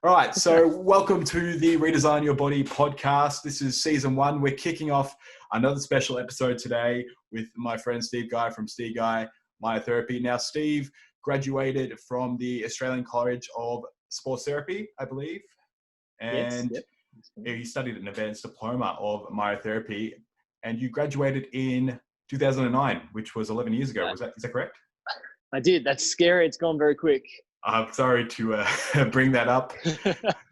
All right, so welcome to the Redesign Your Body podcast. This is season 1. We're kicking off another special episode today with my friend Steve Guy from Steve Guy Myotherapy. Now, Steve graduated from the Australian College of Sports Therapy, I believe, and Yes, yep. he studied an advanced diploma of myotherapy, and you graduated in 2009, which was 11 years ago. Is that correct? I did. That's scary. It's gone very quick. I'm sorry to bring that up.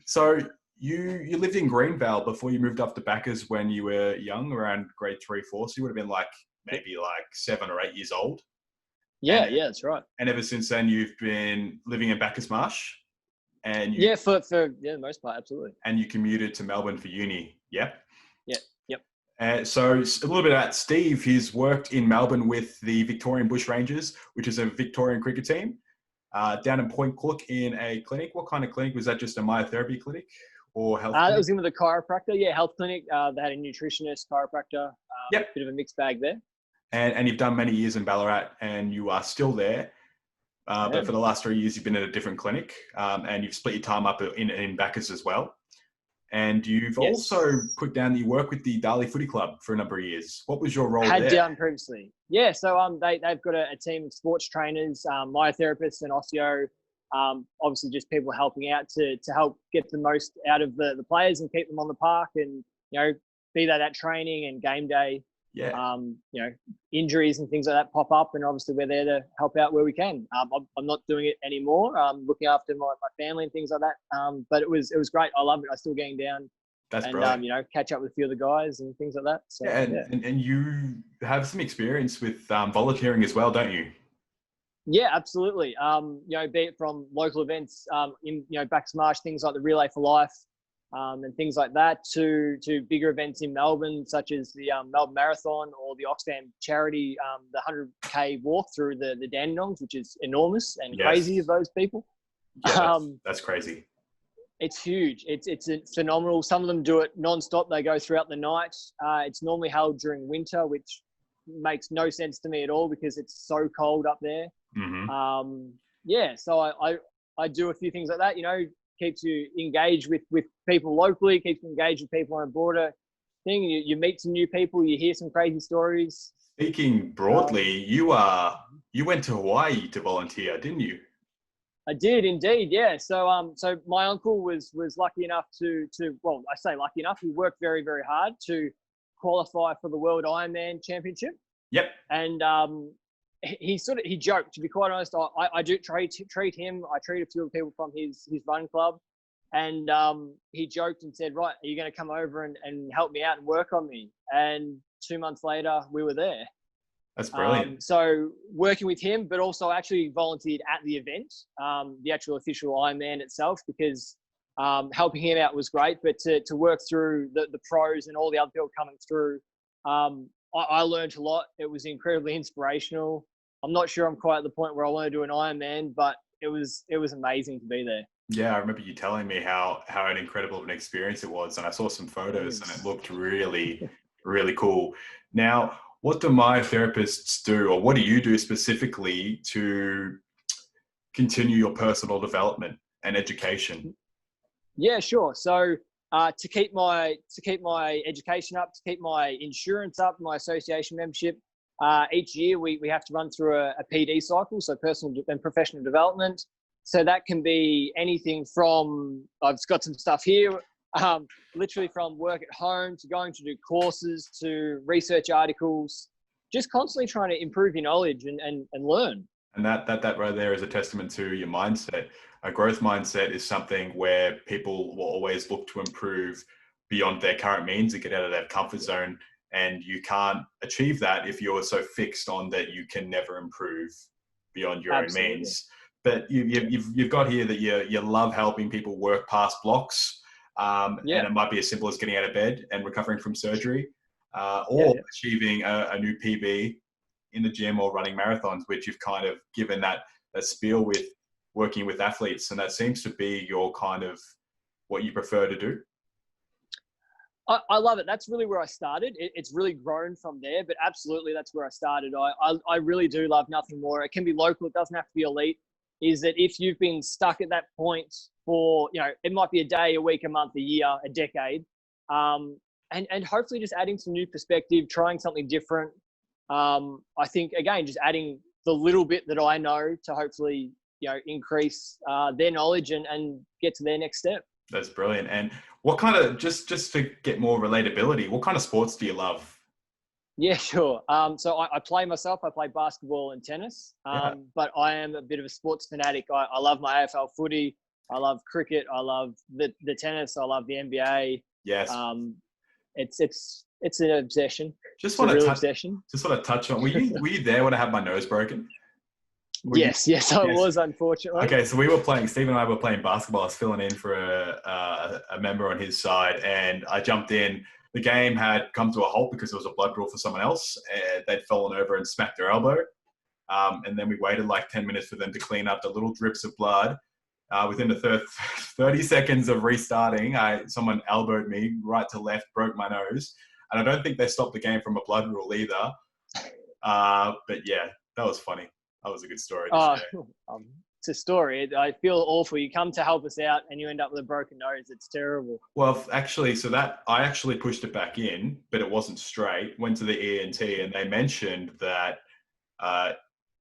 So you lived in Greenvale before you moved up to Backers when you were young, around grade 3, 4. So you would have been maybe 7 or 8 years old. Yeah, that's right. And ever since then, you've been living in Backers Marsh. And for the most part, absolutely. And you commuted to Melbourne for uni. Yeah. Yep. So a little bit about Steve. He's worked in Melbourne with the Victorian Bushrangers, which is a Victorian cricket team. Down in Point Cook in a clinic. What kind of clinic? Was that just a myotherapy clinic or health clinic? It was in with a chiropractor. Yeah, health clinic. They had a nutritionist, chiropractor. Yep. Bit of a mixed bag there. And you've done many years in Ballarat and you are still there. But for the last 3 years, you've been at a different clinic and you've split your time up in Backers as well. And you've also put down that you work with the Darley Footy Club for a number of years. What was your role there? Had done previously. Yeah, so they've got a team of sports trainers, myotherapists and osteo, obviously just people helping out to help get the most out of the players and keep them on the park and, be that at training and game day. Yeah. Injuries and things like that pop up, and obviously we're there to help out where we can. I'm not doing it anymore. I'm looking after my family and things like that. But it was great. I love it. I'm still getting down. That's and, brilliant. Catch up with a few of the guys and things like that. So, and you have some experience with volunteering as well, don't you? Yeah, absolutely. Be it from local events in Backers Marsh, things like the Relay for Life. And things like that to bigger events in Melbourne, such as the Melbourne Marathon or the Oxfam charity, the 100K walk through the Dandenongs, which is enormous and crazy of those people. Yeah, that's crazy. It's huge. It's phenomenal. Some of them do it non-stop. They go throughout the night. It's normally held during winter, which makes no sense to me at all because it's so cold up there. Mm-hmm. So I do a few things like that, keeps you engaged with people locally, keeps you engaged with people on a broader thing. You meet some new people, you hear some crazy stories. Speaking broadly, you went to Hawaii to volunteer, didn't you? I did indeed, yeah. So my uncle was lucky enough to I say lucky enough, he worked very, very hard to qualify for the World Ironman Championship. Yep. And he joked, to be quite honest. I do treat him. I treat a few of the people from his run club, and he joked and said, "Right, are you going to come over and help me out and work on me?" And 2 months later, we were there. That's brilliant. So working with him, but also actually volunteered at the event, the actual official Ironman itself, because helping him out was great. But to work through the pros and all the other people coming through, I learned a lot. It was incredibly inspirational. I'm not sure I'm quite at the point where I want to do an Ironman, but it was amazing to be there. Yeah, I remember you telling me how an incredible an experience it was, and I saw some photos and it looked really, really cool. Now, what do myotherapists do, or what do you do specifically to continue your personal development and education? Yeah, sure. So to keep my education up, to keep my insurance up, my association membership, each year we have to run through a PD cycle, so personal and professional development. So that can be anything from, I've got some stuff here, literally from work at home to going to do courses to research articles, just constantly trying to improve your knowledge and learn. And that right there is a testament to your mindset. A growth mindset is something where people will always look to improve beyond their current means and get out of their comfort zone. And you can't achieve that if you're so fixed on that you can never improve beyond your own means. But you've got here that you love helping people work past blocks. And it might be as simple as getting out of bed and recovering from surgery, or achieving a new PB in the gym or running marathons, which you've kind of given that spiel with working with athletes. And that seems to be your kind of what you prefer to do. I love it. That's really where I started. It's really grown from there, but absolutely that's where I started. I really do love nothing more. It can be local. It doesn't have to be elite. Is that if you've been stuck at that point for, it might be a day, a week, a month, a year, a decade. And hopefully just adding some new perspective, trying something different. I think, again, just adding the little bit that I know to hopefully, increase their knowledge and get to their next step. That's brilliant. And what kind of, just to get more relatability, what kind of sports do you love? Yeah, sure. So I play myself. I play basketball and tennis, but I am a bit of a sports fanatic. I love my AFL footy. I love cricket. I love the tennis. I love the NBA. Yes. It's an obsession. Just want to touch on. Were you there when I had my nose broken? Yes, I was, unfortunately. Okay, so Steve and I were playing basketball. I was filling in for a member on his side, and I jumped in. The game had come to a halt because there was a blood draw for someone else. They'd fallen over and smacked their elbow. And then we waited like 10 minutes for them to clean up the little drips of blood. Within the 30 seconds of restarting, someone elbowed me right to left, broke my nose. And I don't think they stopped the game from a blood rule either. But yeah, that was funny. That was a good story. It's a story. I feel awful. You come to help us out and you end up with a broken nose. It's terrible. Well, actually, I actually pushed it back in, but it wasn't straight. Went to the ENT and they mentioned that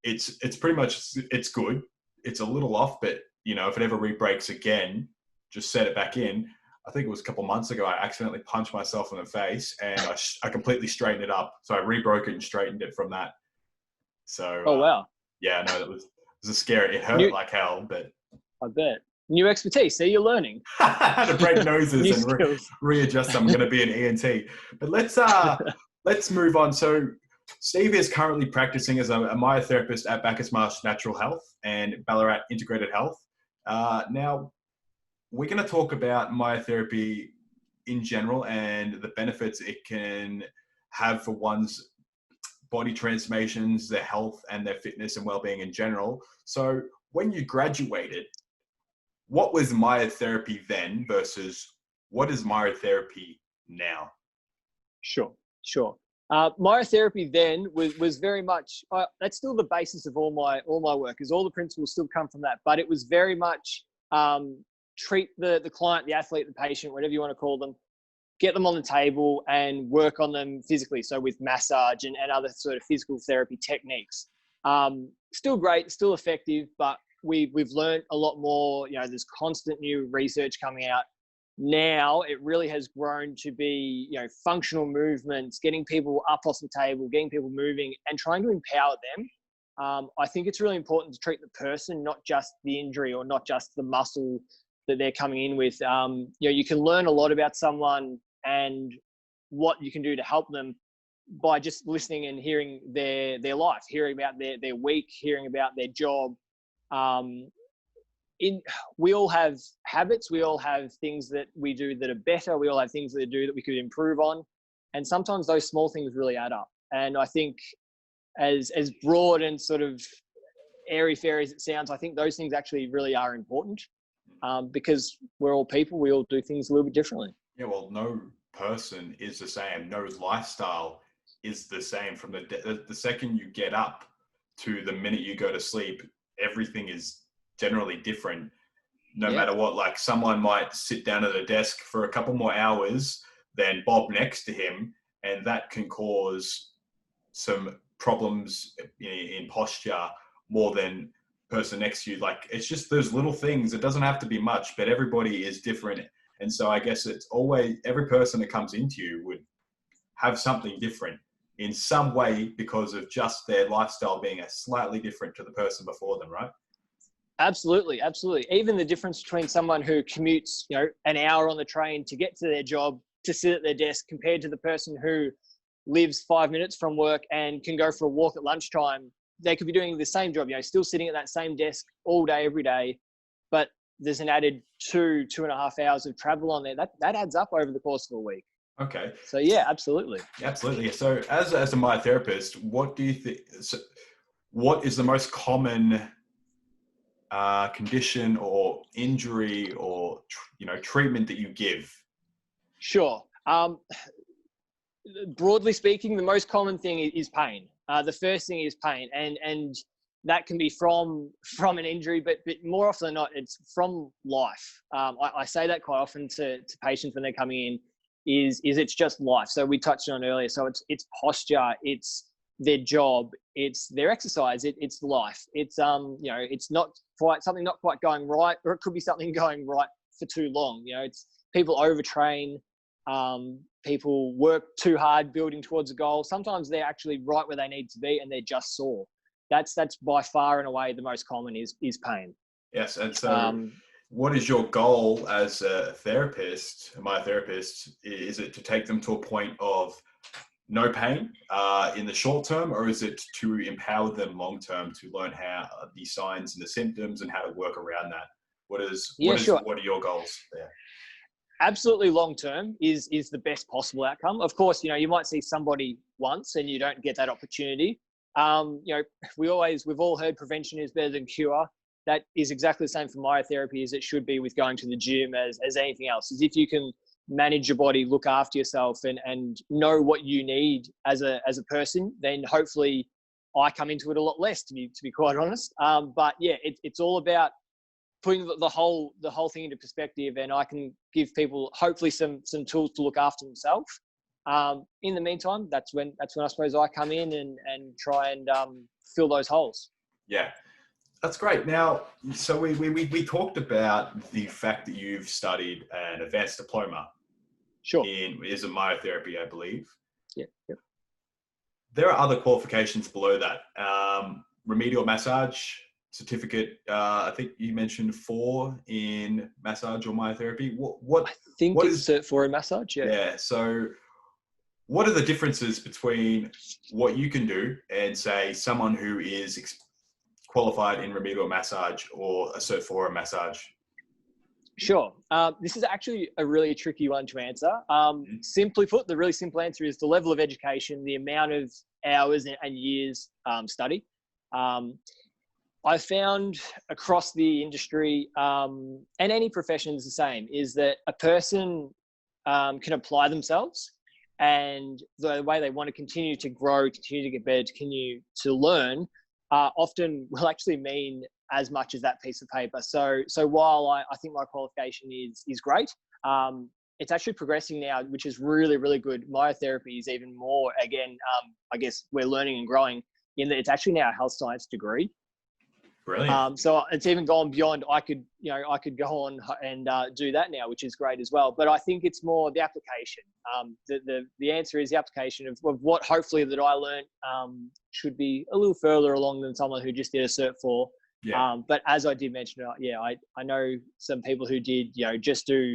it's pretty much, it's good. It's a little off, but if it ever re-breaks again, just set it back in. I think it was a couple months ago, I accidentally punched myself in the face and I completely straightened it up. So I re-broke it and straightened it from that. So, oh, wow. Yeah, no, it was a scary. It hurt like hell, but I bet. New expertise. See, you're learning. How to break noses and readjust. I'm going to be an ENT. But let's move on. So Steve is currently practicing as a myotherapist at Bacchus Marsh Natural Health and Ballarat Integrated Health. Now, we're going to talk about myotherapy in general and the benefits it can have for one's body transformations, their health and their fitness and well-being in general. So when you graduated, what was myotherapy then versus what is myotherapy now? Sure. Myotherapy then was very much, that's still the basis of all my work, is all the principles still come from that, but it was very much treat the client, the athlete, the patient, whatever you want to call them, get them on the table and work on them physically. So with massage and other sort of physical therapy techniques. Still great, still effective, but we've learned a lot more. There's constant new research coming out. Now it really has grown to be, functional movements, getting people up off the table, getting people moving and trying to empower them. I think it's really important to treat the person, not just the injury or not just the muscle that they're coming in with. You can learn a lot about someone and what you can do to help them by just listening and hearing their life, hearing about their week, hearing about their job. We all have habits. We all have things that we do that are better. We all have things that we do that we could improve on. And sometimes those small things really add up. And I think as broad and sort of airy-fairy as it sounds, I think those things actually really are important. Because we're all people, we all do things a little bit differently. Yeah, well, no person is the same. No lifestyle is the same. From the second you get up to the minute you go to sleep, everything is generally different. No matter what, like someone might sit down at a desk for a couple more hours than Bob next to him, and that can cause some problems in posture more than person next to you. Like, it's just those little things. It doesn't have to be much, but everybody is different. And so I guess it's always, every person that comes into you would have something different in some way because of just their lifestyle being a slightly different to the person before them, right? Absolutely. Even the difference between someone who commutes, an hour on the train to get to their job, to sit at their desk, compared to the person who lives 5 minutes from work and can go for a walk at lunchtime. They could be doing the same job, still sitting at that same desk all day, every day, but there's an added 2.5 hours of travel on there. That adds up over the course of a week. Okay. So yeah, absolutely. So as a myotherapist, what do you think? What is the most common condition or injury or treatment that you give? Sure. Broadly speaking, the most common thing is pain. The first thing is pain, and that can be from an injury, but more often than not, it's from life. I say that quite often to patients when they're coming in, is it's just life. So we touched on earlier. So it's posture, it's their job, it's their exercise, it's life. It's it's not quite going right, or it could be something going right for too long. It's people overtrain, people work too hard building towards a goal. Sometimes they're actually right where they need to be and they're just sore. That's by far and away the most common is pain. Yes. And so what is your goal as a therapist, a myotherapist? Is it to take them to a point of no pain in the short term, or is it to empower them long term to learn how the signs and the symptoms and how to work around that? What are your goals there? Absolutely, long term is the best possible outcome. Of course, you might see somebody once and you don't get that opportunity. We've all heard prevention is better than cure. That is exactly the same for myotherapy as it should be with going to the gym as anything else. Is if you can manage your body, look after yourself, and know what you need as a person, then hopefully I come into it a lot less, to be quite honest. But yeah, it's all about putting the whole thing into perspective, and I can give people hopefully some tools to look after themselves. In the meantime, that's when I suppose I come in and try and fill those holes. Yeah, that's great. Now, so we talked about the fact that you've studied an advanced diploma. Sure. Is a myotherapy, I believe. Yeah. Yep. There are other qualifications below that. Remedial massage certificate. I think you mentioned 4 in massage or myotherapy. What I think what it's Cert 4 in massage. Yeah. Yeah. So, what are the differences between what you can do and say someone who is qualified in remedial massage or a Cert 4 in massage? Sure. This is actually a really tricky one to answer. Simply put, the really simple answer is the level of education, the amount of hours and years study. I found across the industry and any profession is the same, is that a person can apply themselves, and the way they want to continue to grow, continue to get better, continue to learn, often will actually mean as much as that piece of paper. So while I think my qualification is great, it's actually progressing now, which is really, really good. Myotherapy is even more, again, I guess we're learning and growing in that it's actually now a health science degree. Brilliant. So it's even gone beyond, I could go on and do that now, which is great as well. But I think it's more the application. The answer is the application of what hopefully that I learned should be a little further along than someone who just did a Cert 4. Yeah. But as I did mention, I know some people who did, just do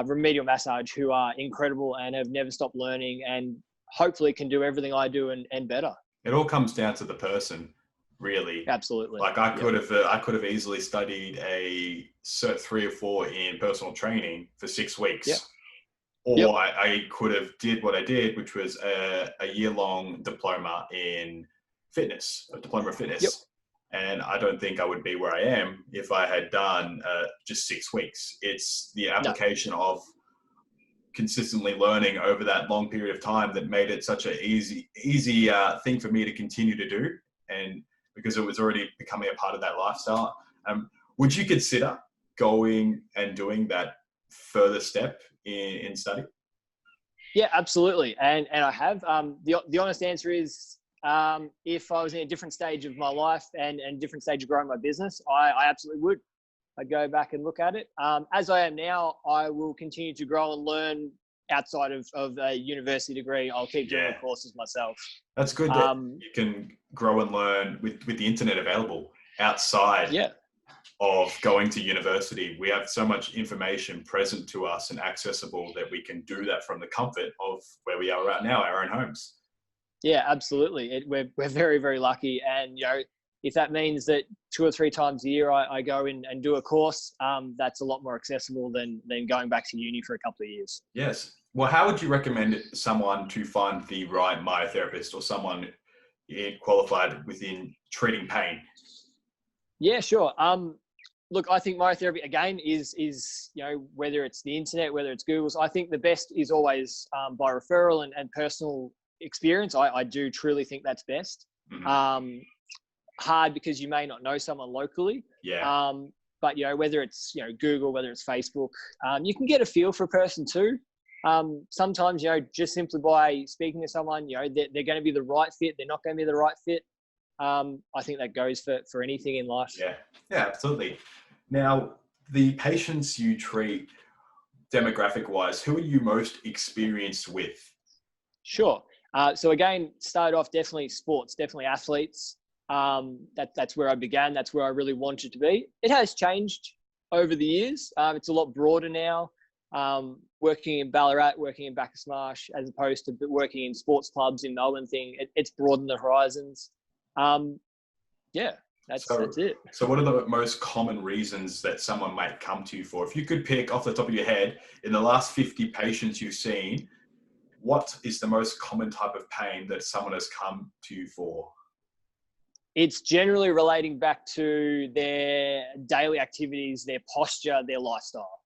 remedial massage who are incredible and have never stopped learning and hopefully can do everything I do and better. It all comes down to the person, really. Absolutely. Like I could have easily studied a Cert 3 or 4 in personal training for 6 weeks. Yep. Or Yep. I could have did what I did, which was a year-long diploma in fitness, a diploma of fitness. Yep. And I don't think I would be where I am if I had done just 6 weeks. It's the application of consistently learning over that long period of time that made it such an easy thing for me to continue to do. And because it was already becoming a part of that lifestyle. Would you consider going and doing that further step in study? Yeah, absolutely. And I have. The honest answer is, if I was in a different stage of my life and different stage of growing my business, I absolutely would. I'd go back and look at it. As I am now, I will continue to grow and learn outside of a university degree. I'll keep doing the courses myself. That's good that you can grow and learn with the internet available outside of going to university. We have so much information present to us and accessible that we can do that from the comfort of where we are right now, our own homes. Yeah, absolutely. We're very, very lucky. And, if that means that 2 or 3 times a year I go in and do a course, that's a lot more accessible than going back to uni for a couple of years. Yes. Well, how would you recommend someone to find the right myotherapist or someone qualified within treating pain? Yeah, sure. Look, I think myotherapy again is whether it's the internet, whether it's Google's, I think the best is always by referral and personal experience. I do truly think that's best. Mm-hmm. hard because you may not know someone locally. Yeah. But, whether it's, Google, whether it's Facebook, you can get a feel for a person too. Sometimes, just simply by speaking to someone, they're going to be the right fit. They're not going to be the right fit. I think that goes for anything in life. Yeah. Yeah, absolutely. Now, the patients you treat demographic wise, who are you most experienced with? Sure. So again, started off definitely sports, definitely athletes. That's where I began. That's where I really wanted to be. It has changed over the years. It's a lot broader now. Working in Ballarat, working in Bacchus Marsh, as opposed to working in sports clubs in Melbourne it's broadened the horizons. That's it. So what are the most common reasons that someone might come to you for? If you could pick off the top of your head, in the last 50 patients you've seen, what is the most common type of pain that someone has come to you for? It's generally relating back to their daily activities, their posture, their lifestyle.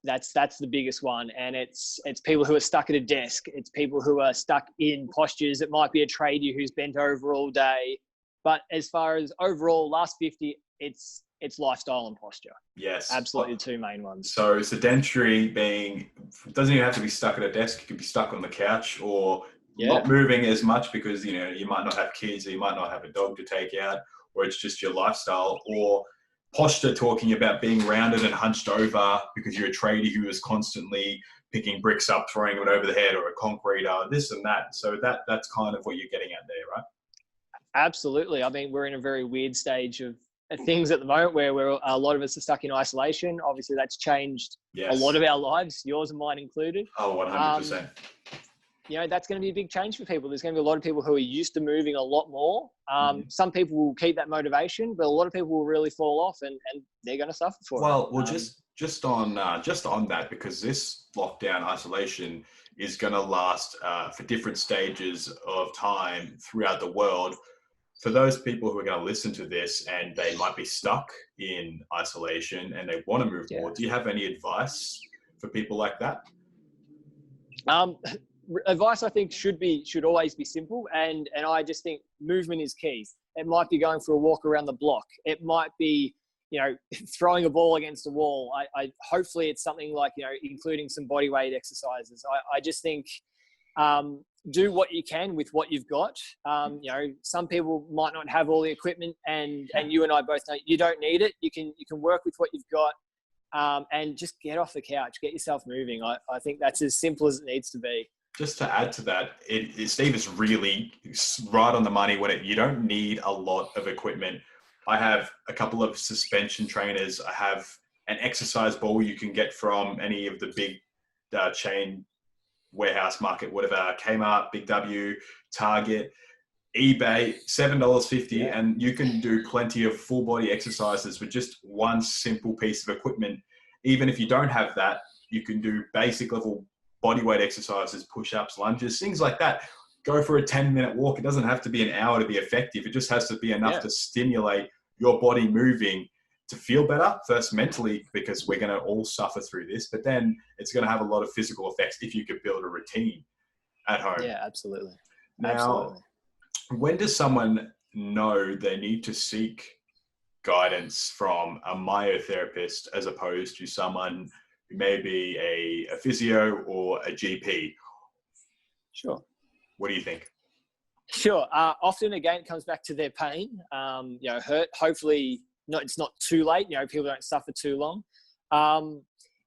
That's the biggest one. And it's people who are stuck at a desk. It's people who are stuck in postures. It might be a tradie who's bent over all day. But as far as overall last 50, it's lifestyle and posture. Yes. Absolutely the two main ones. So sedentary doesn't even have to be stuck at a desk. You could be stuck on the couch or not moving as much because, you might not have kids or you might not have a dog to take out, or it's just your lifestyle, or posture, talking about being rounded and hunched over because you're a tradie who is constantly picking bricks up, throwing it over the head, or a concreter, this and that. So that's kind of what you're getting at there, right? Absolutely. I mean, we're in a very weird stage of things at the moment where a lot of us are stuck in isolation. Obviously, that's changed a lot of our lives, yours and mine included. Oh, 100%. That's going to be a big change for people. There's going to be a lot of people who are used to moving a lot more. Some people will keep that motivation, but a lot of people will really fall off and they're going to suffer for it. Well, just on that, because this lockdown isolation is going to last for different stages of time throughout the world. For those people who are going to listen to this and they might be stuck in isolation and they want to move more, do you have any advice for people like that? Advice I think should always be simple, and I just think movement is key. It might be going for a walk around the block. It might be throwing a ball against a wall. I hopefully it's something like including some body weight exercises. I just think do what you can with what you've got. Some people might not have all the equipment, and you and I both know you don't need it. You can work with what you've got, and just get off the couch, get yourself moving. I think that's as simple as it needs to be. Just to add to that, Steve is really right on the money you don't need a lot of equipment. I have a couple of suspension trainers. I have an exercise ball you can get from any of the big chain warehouse market, whatever, Kmart, Big W, Target, eBay, $7.50, and you can do plenty of full body exercises with just one simple piece of equipment. Even if you don't have that, you can do basic level body weight exercises, push-ups, lunges, things like that. Go for a 10-minute walk. It doesn't have to be an hour to be effective. It just has to be enough to stimulate your body moving to feel better, first mentally, because we're going to all suffer through this, but then it's going to have a lot of physical effects if you could build a routine at home. Yeah, absolutely. Now, when does someone know they need to seek guidance from a myotherapist as opposed to someone who may be a physio or a GP? Sure. What do you think? Sure. Often, again, it comes back to their pain, hurt. Hopefully, it's not too late. People don't suffer too long.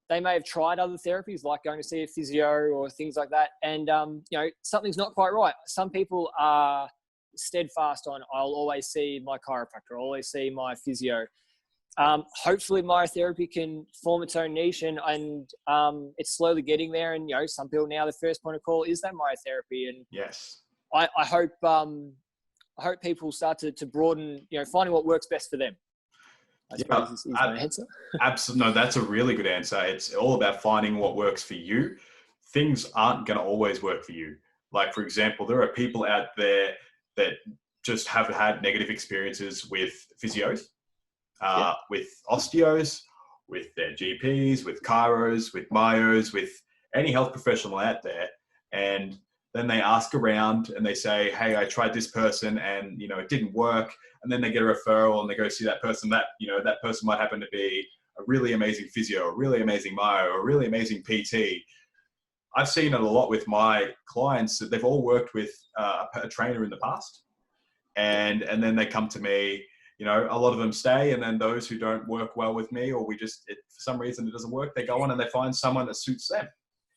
They may have tried other therapies like going to see a physio or things like that. And, something's not quite right. Some people are steadfast on, I'll always see my chiropractor, I'll always see my physio. Hopefully myotherapy can form its own niche and it's slowly getting there. And, some people now, the first point of call is that myotherapy. And yes, I hope people start to broaden, finding what works best for them. I suppose is my answer. Absolutely. No, that's a really good answer. It's all about finding what works for you. Things aren't going to always work for you. Like, for example, there are people out there that just have had negative experiences with physios, with osteos, with their GPs, with chiros, with myos, with any health professional out there. And then they ask around and they say, hey, I tried this person and, it didn't work. And then they get a referral and they go see that person. That, that person might happen to be a really amazing physio, a really amazing myo, a really amazing PT. I've seen it a lot with my clients that they've all worked with a trainer in the past. And then they come to me, a lot of them stay. And then those who don't work well with me, or for some reason it doesn't work, they go on and they find someone that suits them.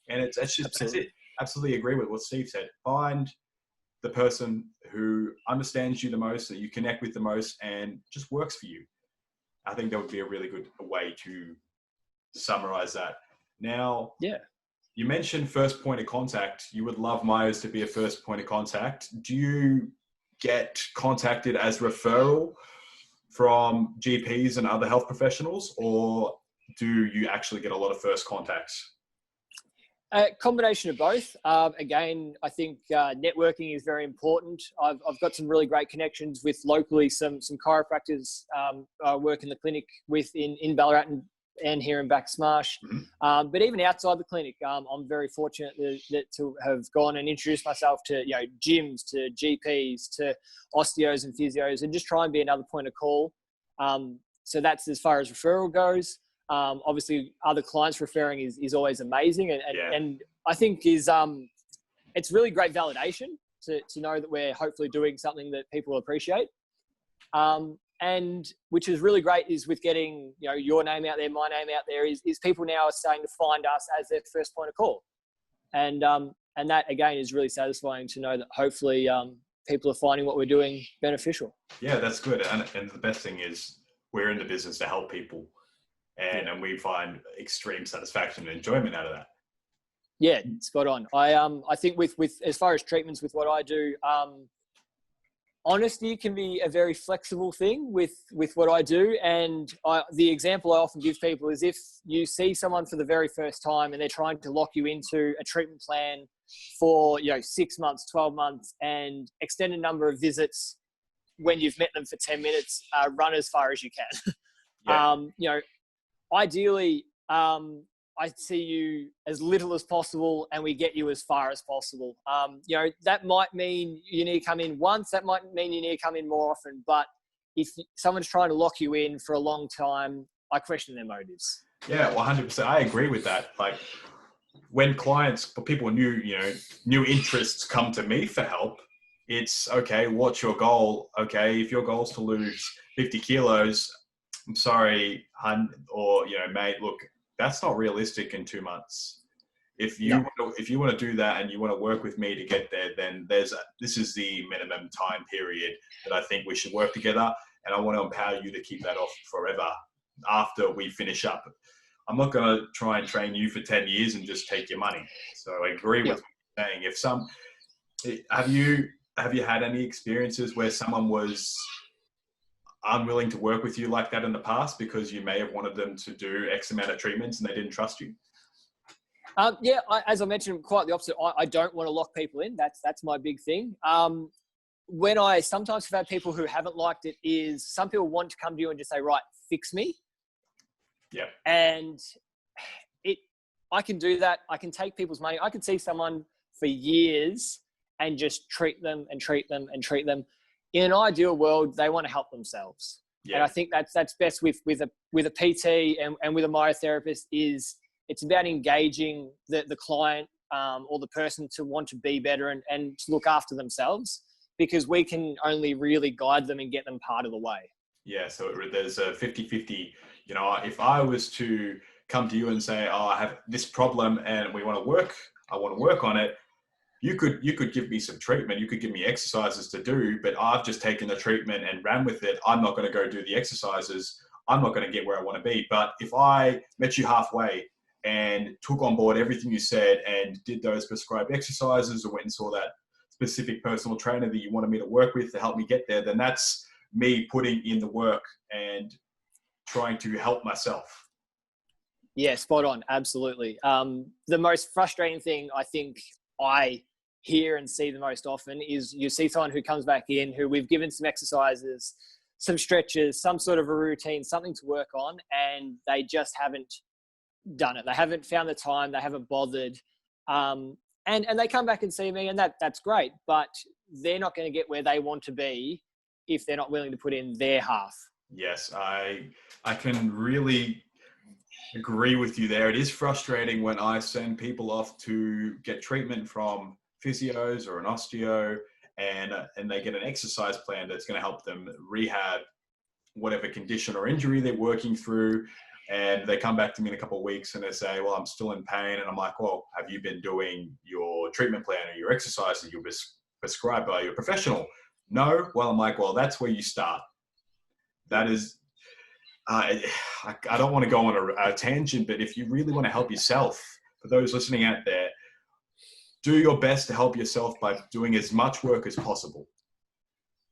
And that's it. Absolutely agree with what Steve said. Find the person who understands you the most, that you connect with the most, and just works for you. I think that would be a really good way to summarize that. Now, yeah, you mentioned first point of contact. You would love Myers to be a first point of contact. Do you get contacted as referral from GPs and other health professionals, or do you actually get a lot of first contacts? A combination of both. Again, I think networking is very important. I've got some really great connections with locally, some chiropractors I work in the clinic with in Ballarat and here in Back Smash. Mm-hmm. But even outside the clinic, I'm very fortunate that to have gone and introduced myself to gyms, to GPs, to osteos and physios, and just try and be another point of call. So that's as far as referral goes. Obviously other clients referring is always amazing. And I think it's really great validation to know that we're hopefully doing something that people appreciate. And which is really great is with getting, your name out there, my name out there, is people now are starting to find us as their first point of call. And that again is really satisfying to know that hopefully people are finding what we're doing beneficial. Yeah, that's good. And the best thing is we're in the business to help people. And we find extreme satisfaction and enjoyment out of that. Yeah, spot on. I think with as far as treatments with what I do, honesty can be a very flexible thing with what I do. And the example I often give people is if you see someone for the very first time and they're trying to lock you into a treatment plan for 6 months, 12 months, and extend a number of visits when you've met them for 10 minutes, run as far as you can. Yeah. Ideally, I see you as little as possible and we get you as far as possible. That might mean you need to come in once. That might mean you need to come in more often. But if someone's trying to lock you in for a long time, I question their motives. Yeah, 100%. I agree with that. Like when people new interests come to me for help, it's okay, what's your goal? Okay, if your goal is to lose 50 kilos, I'm sorry, hun, or, mate, look, that's not realistic in 2 months. If you want to do that and you want to work with me to get there, then this is the minimum time period that I think we should work together. And I want to empower you to keep that off forever after we finish up. I'm not going to try and train you for 10 years and just take your money. So I agree with what you're saying. Have you had any experiences where someone was unwilling to work with you like that in the past because you may have wanted them to do X amount of treatments and they didn't trust you? As I mentioned, quite the opposite. I don't want to lock people in. That's my big thing. When I sometimes have had people who haven't liked it is some people want to come to you and just say, right, fix me. Yeah. And I can do that. I can take people's money. I can see someone for years and just treat them and treat them and treat them. In an ideal world, they want to help themselves. Yeah. And I think that's best with a PT and with a myotherapist is it's about engaging the client or the person to want to be better and to look after themselves, because we can only really guide them and get them part of the way. Yeah, so there's a 50-50. If I was to come to you and say, oh, I have this problem and I want to work on it, you could give me some treatment, you could give me exercises to do, but I've just taken the treatment and ran with it. I'm not going to go do the exercises. I'm not going to get where I want to be. But if I met you halfway and took on board everything you said and did those prescribed exercises or went and saw that specific personal trainer that you wanted me to work with to help me get there, then that's me putting in the work and trying to help myself. Yeah, spot on. Absolutely. The most frustrating thing I think I hear and see the most often is you see someone who comes back in who we've given some exercises, some stretches, some sort of a routine, something to work on, and they just haven't done it. They haven't found the time. They haven't bothered. and they come back and see me, and that's great, but they're not going to get where they want to be if they're not willing to put in their half. Yes, I can really agree with you there. It is frustrating when I send people off to get treatment from physios or an osteo, and they get an exercise plan that's going to help them rehab whatever condition or injury they're working through. And they come back to me in a couple of weeks and they say, well, I'm still in pain. And I'm like, well, have you been doing your treatment plan or your exercise that you're prescribed by your professional? No. Well, I'm like, well, that's where you start. That is, I don't want to go on a tangent, but if you really want to help yourself, for those listening out there, do your best to help yourself by doing as much work as possible.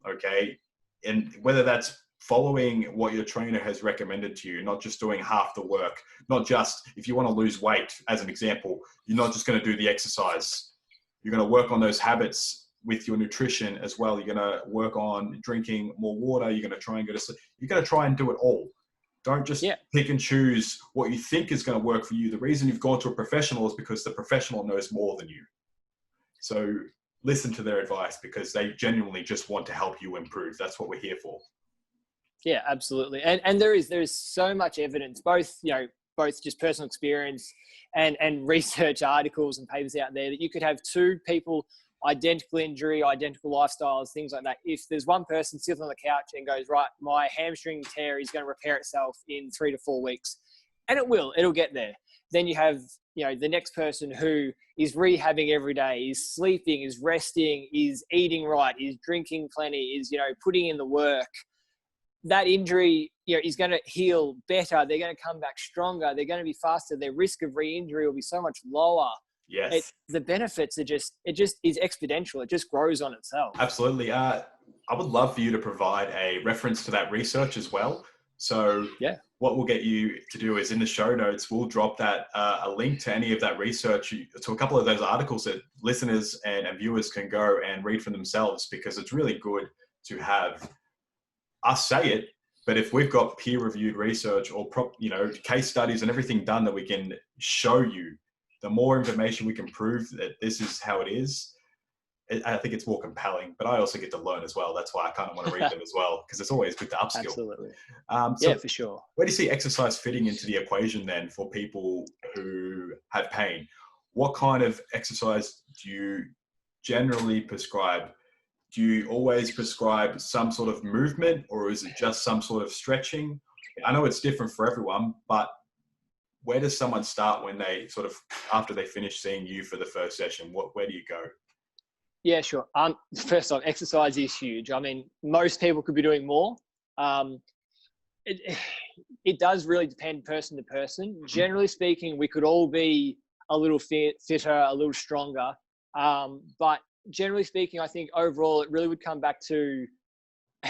Okay. And whether that's following what your trainer has recommended to you, not just doing half the work, not just if you want to lose weight, as an example, you're not just going to do the exercise. You're going to work on those habits with your nutrition as well. You're going to work on drinking more water. You're going to try and go to sleep. You're going to try and do it all. Don't just pick and choose what you think is going to work for you. The reason you've gone to a professional is because the professional knows more than you. So listen to their advice because they genuinely just want to help you improve. That's what we're here for. Yeah, absolutely. And there is so much evidence, both just personal experience and research articles and papers out there, that you could have two people, identical injury, identical lifestyles, things like that. If there's one person sitting on the couch and goes, right, my hamstring tear is going to repair itself in 3 to 4 weeks, and it'll get there. Then you have, the next person who is rehabbing every day, is sleeping, is resting, is eating right, is drinking plenty, is, putting in the work. That injury, is going to heal better. They're going to come back stronger. They're going to be faster. Their risk of re-injury will be so much lower. Yes. The benefits are it just is exponential. It just grows on itself. Absolutely. I would love for you to provide a reference to that research as well. So what we'll get you to do is in the show notes, we'll drop that a link to any of that research, to a couple of those articles that listeners and viewers can go and read for themselves, because it's really good to have us say it, but if we've got peer-reviewed research or case studies and everything done that we can show you, the more information we can prove that this is how it is, I think it's more compelling. But I also get to learn as well. That's why I kind of want to read them as well, because it's always good to upskill. Absolutely. So for sure. Where do you see exercise fitting into the equation then for people who have pain? What kind of exercise do you generally prescribe? Do you always prescribe some sort of movement, or is it just some sort of stretching? I know it's different for everyone, but where does someone start when they after they finish seeing you for the first session? Where do you go? Yeah, sure. First off, exercise is huge. I mean, most people could be doing more. It does really depend person to person. Generally speaking, we could all be a little fitter, a little stronger. But generally speaking, I think overall it really would come back to,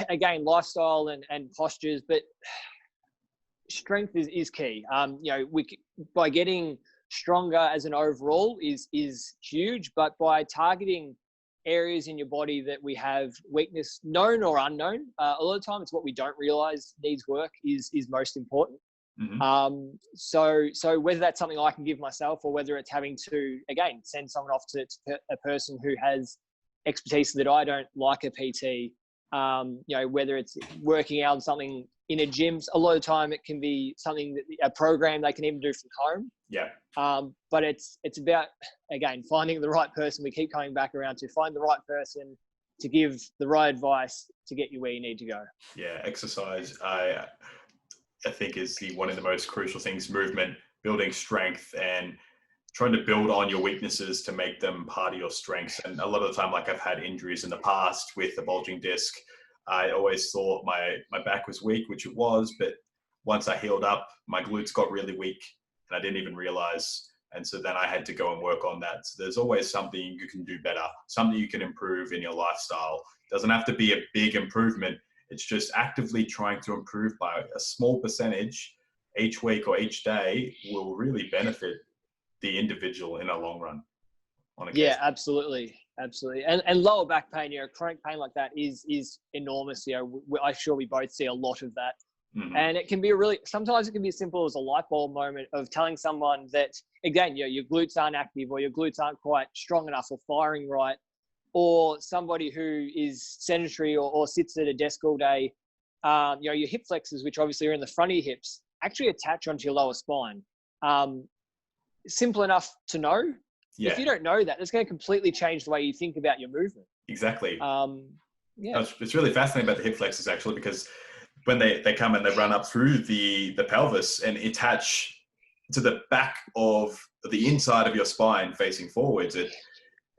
again, lifestyle and postures, but strength is key. By getting stronger as an overall is huge, but by targeting areas in your body that we have weakness, known or unknown, a lot of times it's what we don't realize needs work is most important. Mm-hmm. So whether that's something I can give myself, or whether it's having to, again, send someone off to a person who has expertise that I don't, like a PT, whether it's working out something in a gym, a lot of the time it can be something a program they can even do from home. Yeah. But it's about, again, finding the right person. We keep coming back around to find the right person to give the right advice to get you where you need to go. Yeah. Exercise, I think is one of the most crucial things, movement, building strength, and trying to build on your weaknesses to make them part of your strengths. And a lot of the time, like I've had injuries in the past with a bulging disc. I always thought my back was weak, which it was, but once I healed up, my glutes got really weak and I didn't even realize. And so then I had to go and work on that. So there's always something you can do better, something you can improve in your lifestyle. It doesn't have to be a big improvement. It's just actively trying to improve by a small percentage each week or each day will really benefit the individual in a long run. Yeah, absolutely. And lower back pain, chronic pain like that is enormous. I'm sure we both see a lot of that. Mm-hmm. And it can be sometimes it can be as simple as a light bulb moment of telling someone that, again, your glutes aren't active, or your glutes aren't quite strong enough or firing right, or somebody who is sedentary or sits at a desk all day, your hip flexors, which obviously are in the front of your hips, actually attach onto your lower spine. Simple enough to know. Yeah. If you don't know that, it's going to completely change the way you think about your movement. Exactly. Yeah. It's really fascinating about the hip flexors, actually, because when they come and they run up through the pelvis and attach to the back of the inside of your spine facing forwards,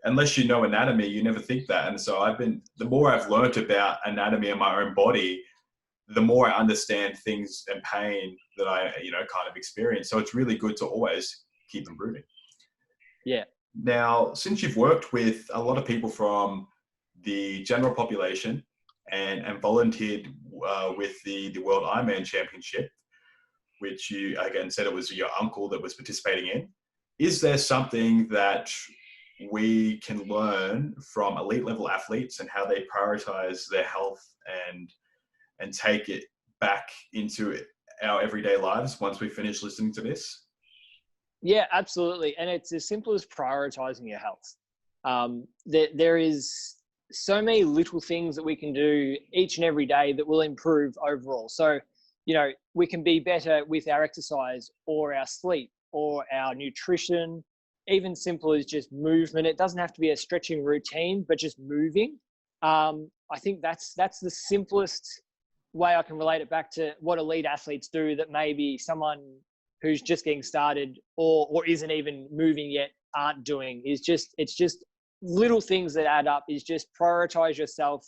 unless you know anatomy, you never think that. And so the more I've learned about anatomy in my own body, the more I understand things and pain that I, kind of experience. So it's really good to always keep improving. Yeah. Now, since you've worked with a lot of people from the general population and volunteered with the World Ironman Championship, which you again said it was your uncle that was participating in, is there something that we can learn from elite level athletes and how they prioritize their health and take it back into our everyday lives once we finish listening to this? Yeah, absolutely. And it's as simple as prioritizing your health. There is so many little things that we can do each and every day that will improve overall. So, we can be better with our exercise or our sleep or our nutrition, even simple as just movement. It doesn't have to be a stretching routine, but just moving. I think that's the simplest way I can relate it back to what elite athletes do that maybe someone who's just getting started or isn't even moving yet aren't doing. It's just little things that add up. Is just prioritize yourself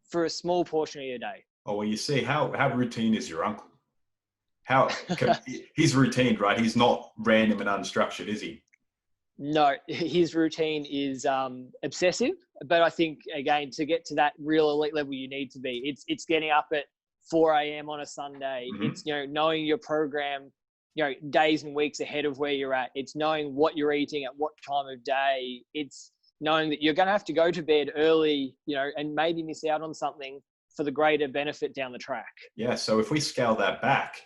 for a small portion of your day. Oh, well, you see, how routine is your uncle? He's routine, right? He's not random and unstructured, is he? No, his routine is obsessive. But I think, again, to get to that real elite level, you need to be. It's getting up at 4 a.m. on a Sunday. Mm-hmm. It's, knowing your program, days and weeks ahead of where you're at. It's knowing what you're eating at what time of day. It's knowing that you're going to have to go to bed early, and maybe miss out on something for the greater benefit down the track. Yeah. So if we scale that back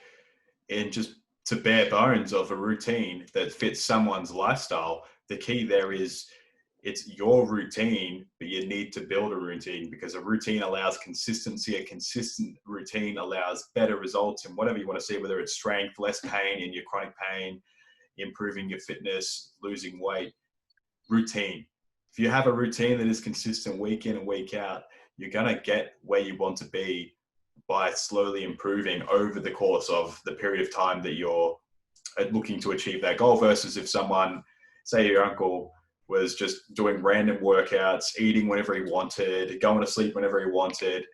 and just to bare bones of a routine that fits someone's lifestyle, the key there is it's your routine, but you need to build a routine, because a routine allows consistency. A consistent routine allows better results in whatever you want to see, whether it's strength, less pain in your chronic pain, improving your fitness, losing weight. Routine. If you have a routine that is consistent week in and week out, you're going to get where you want to be by slowly improving over the course of the period of time that you're looking to achieve that goal, versus if someone, say your uncle, was just doing random workouts, eating whenever he wanted, going to sleep whenever he wanted,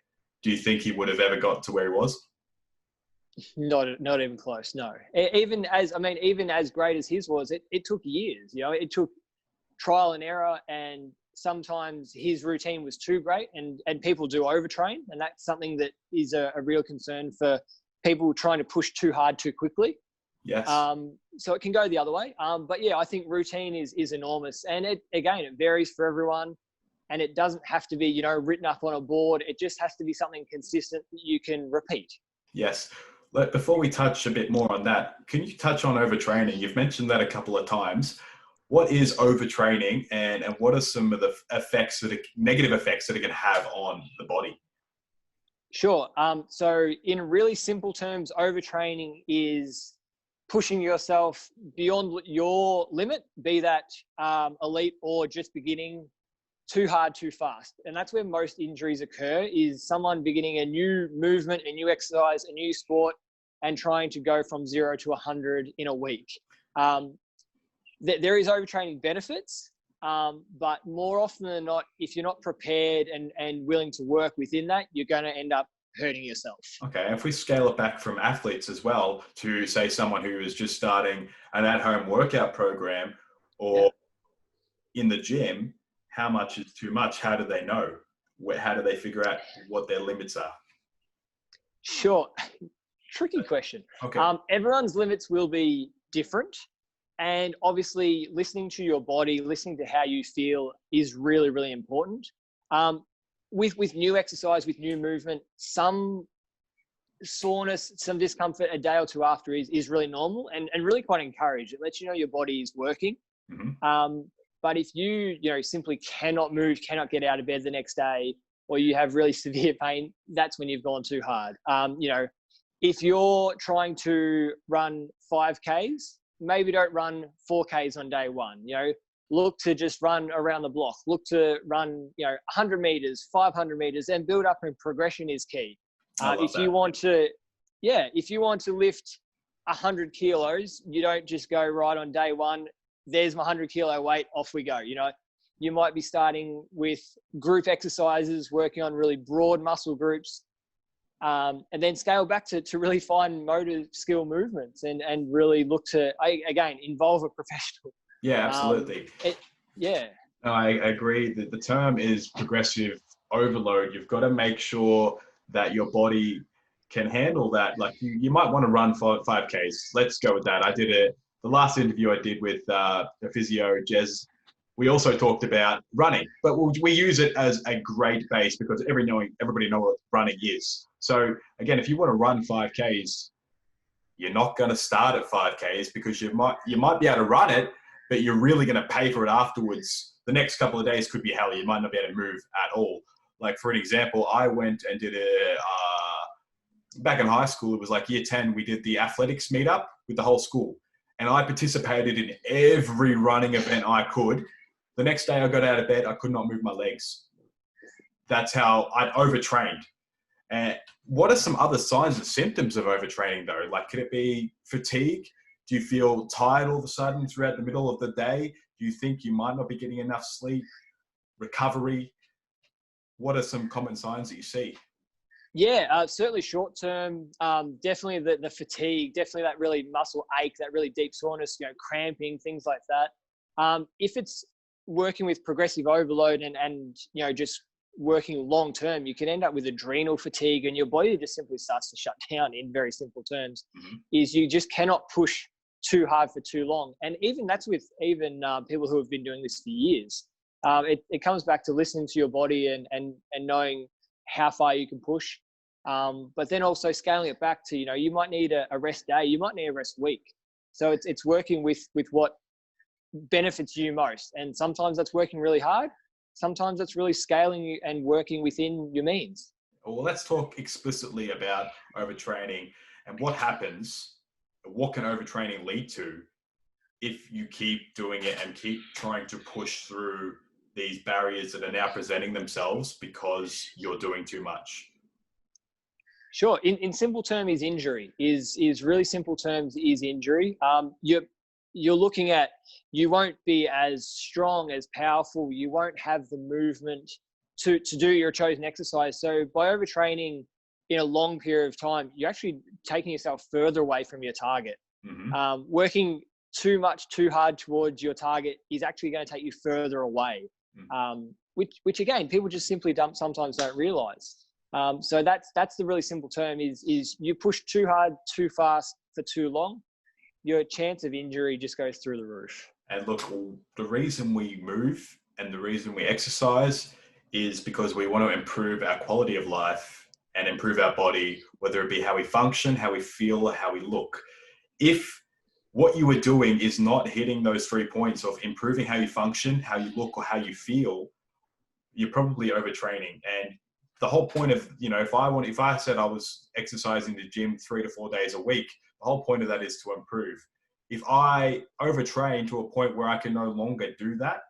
do you think he would have ever got to where he was? Not even close. No. Even as great as his was, it took years. It took trial and error, and sometimes his routine was too great, and people do overtrain, and that's something that is a real concern for people trying to push too hard too quickly. Yes. So it can go the other way. But yeah, I think routine is enormous, and it varies for everyone, and it doesn't have to be written up on a board. It just has to be something consistent that you can repeat. Yes. Before we touch a bit more on that, can you touch on overtraining? You've mentioned that a couple of times. What is overtraining, and what are some of the negative effects that it can have on the body? Sure. So in really simple terms, overtraining is pushing yourself beyond your limit, be that elite or just beginning, too hard, too fast. And that's where most injuries occur, is someone beginning a new movement, a new exercise, a new sport, and trying to go from 0 to 100 in a week. There is overtraining benefits, but more often than not, if you're not prepared and willing to work within that, you're going to end up hurting yourself. Okay, if we scale it back from athletes as well to, say, someone who is just starting an at-home workout program or in the gym, how much is too much? How do they know? How do they figure out what their limits are? Sure. Tricky question. Okay. Everyone's limits will be different. And obviously, listening to your body, listening to how you feel is really, really important. With new exercise, with new movement, some soreness, some discomfort a day or two after is really normal and really quite encouraged. It lets you know your body is working. But if you simply cannot move, cannot get out of bed the next day, or you have really severe pain, that's when you've gone too hard. If you're trying to run 5Ks, maybe don't run 4Ks on day one. Look to just run around the block. Look to run 100 meters, 500 meters, and build up, and progression is key. If you want to lift 100 kilos, you don't just go right on day one, there's my 100 kilo weight, off we go. You might be starting with group exercises, working on really broad muscle groups, and then scale back to really fine motor skill movements and really look to, again, involve a professional. Yeah, absolutely. No, I agree that the term is progressive overload. You've got to make sure that your body can handle that. Like you might want to run 5Ks. Let's go with that. I did it. The last interview I did with the physio, Jez, we also talked about running, but we use it as a great base because everybody knows what running is. So again, if you want to run 5Ks, you're not going to start at 5Ks because you might be able to run it, but you're really going to pay for it afterwards. The next couple of days could be hell. You might not be able to move at all. Like for an example, I went and did back in high school, it was like year 10, we did the athletics meetup with the whole school. And I participated in every running event I could. The next day I got out of bed, I could not move my legs. That's how I'd overtrained. And what are some other signs and symptoms of overtraining though? Like, could it be fatigue? Do you feel tired all of a sudden throughout the middle of the day? Do you think you might not be getting enough sleep? Recovery? What are some common signs that you see? Yeah, certainly short term, definitely the fatigue, definitely that really muscle ache, that really deep soreness, cramping, things like that. If it's working with progressive overload and just working long term, you can end up with adrenal fatigue, and your body just simply starts to shut down. In very simple terms, is you just cannot push too hard for too long. And even that's with people who have been doing this for years. It comes back to listening to your body and knowing how far you can push, but then also scaling it back to, you might need a rest day, you might need a rest week. So it's working with what benefits you most. And sometimes that's working really hard. Sometimes that's really scaling and working within your means. Well, let's talk explicitly about overtraining and what happens, what can overtraining lead to if you keep doing it and keep trying to push through these barriers that are now presenting themselves because you're doing too much. Sure. In simple terms, is injury. Is really simple terms is injury. You're looking at, you won't be as strong, as powerful. You won't have the movement to do your chosen exercise. So by overtraining in a long period of time, you're actually taking yourself further away from your target. Working too much, too hard towards your target is actually going to take you further away. Which again, people just simply sometimes don't realize. So that's the really simple term is you push too hard, too fast for too long, your chance of injury just goes through the roof. And look, the reason we move and the reason we exercise is because we want to improve our quality of life and improve our body, whether it be how we function, how we feel, or how we look. If what you are doing is not hitting those 3 points of improving how you function, how you look, or how you feel, you're probably overtraining. And the whole point of, if I said I was exercising the gym 3 to 4 days a week, the whole point of that is to improve. If I overtrain to a point where I can no longer do that,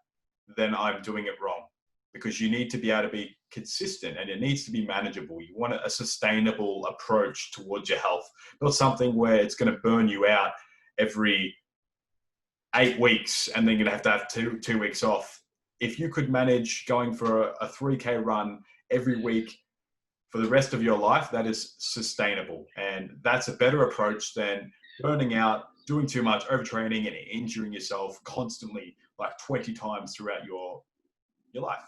then I'm doing it wrong, because you need to be able to be consistent and it needs to be manageable. You want a sustainable approach towards your health, not something where it's going to burn you out every 8 weeks and then you're going to have two weeks off. If you could manage going for a 3K run every week for the rest of your life, that is sustainable. And that's a better approach than burning out, doing too much, overtraining and injuring yourself constantly, like 20 times throughout your life.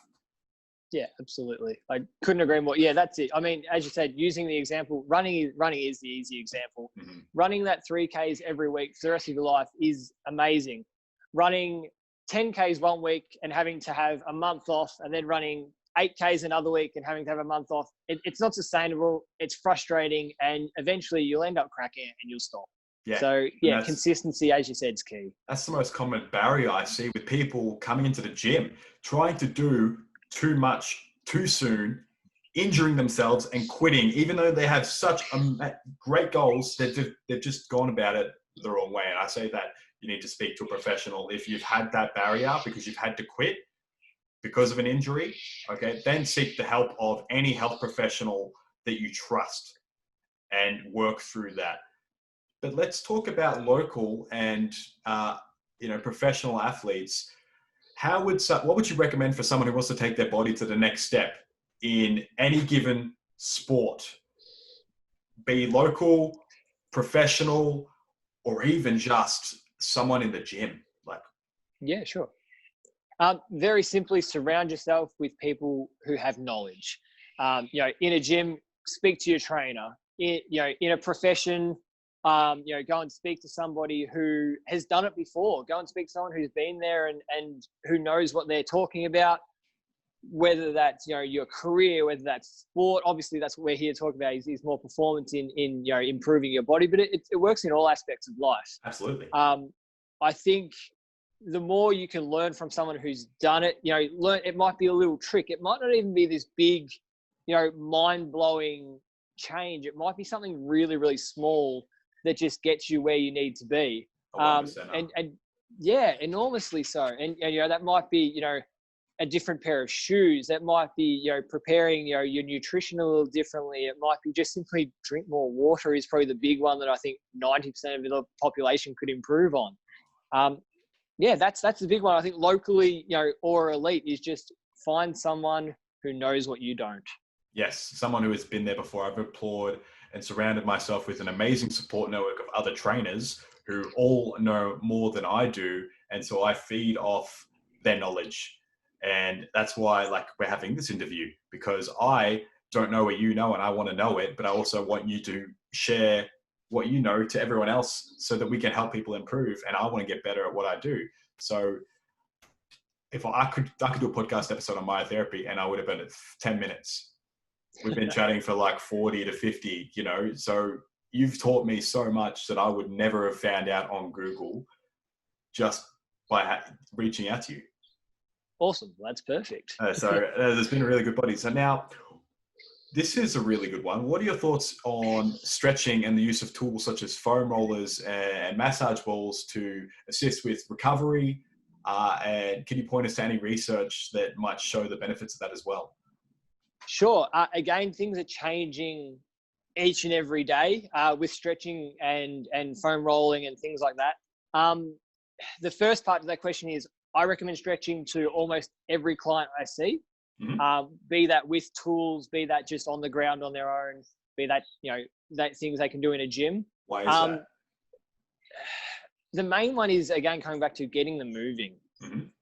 Yeah, absolutely. I couldn't agree more. Yeah, that's it. I mean, as you said, using the example, running is the easy example. Running that 3Ks every week for the rest of your life is amazing. Running 10Ks one week and having to have a month off and then running 8Ks another week and having to have a month off, it's not sustainable. It's frustrating, and eventually you'll end up cracking it and you'll stop. Yeah. So yeah, consistency, as you said, is key. That's the most common barrier I see with people coming into the gym, trying to do too much too soon, injuring themselves and quitting, even though they have such great goals. They've just gone about it the wrong way. And I say that you need to speak to a professional if you've had that barrier because you've had to quit because of an injury. Okay, then seek the help of any health professional that you trust and work through that. But let's talk about local and professional athletes. What would you recommend for someone who wants to take their body to the next step in any given sport? Be local, professional, or even just someone in the gym. Yeah, sure. Very simply, surround yourself with people who have knowledge. In a gym, speak to your trainer. In a profession, go and speak to somebody who has done it before. Go and speak to someone who's been there and who knows what they're talking about, whether that's, your career, whether that's sport. Obviously, that's what we're here to talk about is more performance in improving your body, but it works in all aspects of life. Absolutely. I think the more you can learn from someone who's done it, it might be a little trick. It might not even be this big, mind-blowing change. It might be something really, really small that just gets you where you need to be. And yeah, enormously so. And that might be, a different pair of shoes. That might be, preparing, your nutrition a little differently. It might be just simply drink more water is probably the big one that I think 90% of the population could improve on. That's the big one. I think locally, or elite is just find someone who knows what you don't. Yes, someone who has been there before. I've applauded and surrounded myself with an amazing support network of other trainers who all know more than I do. And so I feed off their knowledge. And that's why we're having this interview, because I don't know what you know and I want to know it, but I also want you to share what you know to everyone else so that we can help people improve. And I want to get better at what I do. So if I could do a podcast episode on myotherapy and I would have been at 10 minutes. We've been chatting for 40 to 50, so you've taught me so much that I would never have found out on Google just by reaching out to you. Awesome. That's perfect. There's been a really good body. So now this is a really good one. What are your thoughts on stretching and the use of tools such as foam rollers and massage balls to assist with recovery? And can you point us to any research that might show the benefits of that as well? Sure. Again, things are changing each and every day with stretching and foam rolling and things like that. The first part of that question is I recommend stretching to almost every client I see, be that with tools, be that just on the ground on their own, be that, that things they can do in a gym. Why is that? The main one is, again, coming back to getting them moving.